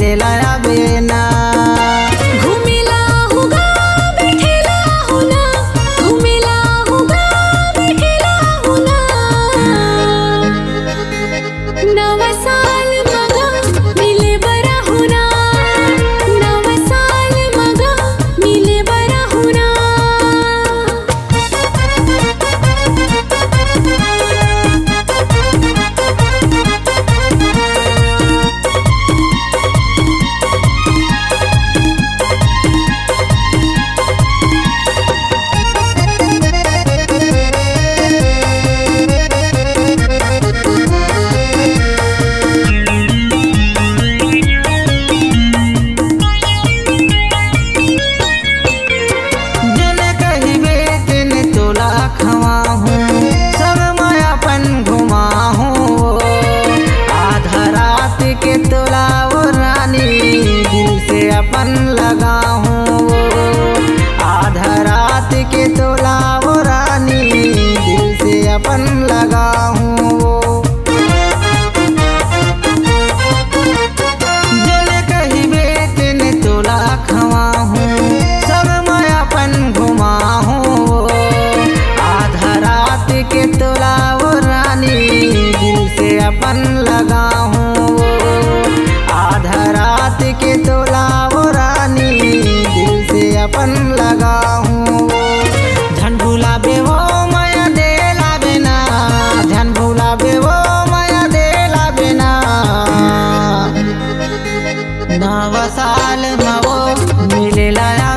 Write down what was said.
मिले लाया बेना। घूमेला होगा बैठेला होना, घूमेला होगा बैठेला होना। नवा साल मगा मिले बरा होना, नवा साल मगा मिले बरा होना। जन कहिबे तिन तोला खवाहूँ, सब मायापन घुमाहूँ। आधा रात के तोला वो रानी, दिल से अपन लगाहूँ। आधा रात के तोला वो रानी, दिल से अपन लगाहूँ। जन कहिबे तिन तोला खवाहूँ, सब मायापन घुमाहूँ। आधा रात के तोला वो रानी, दिल से अपन लगाहूँ। आधा रात के तोला वो रानी, दिल से अपन लगाहूँ। धन भुलाबे वो माया देला बिना, धन भुलाबे वो माया देला बिना। नवा साल में वो मिले लाया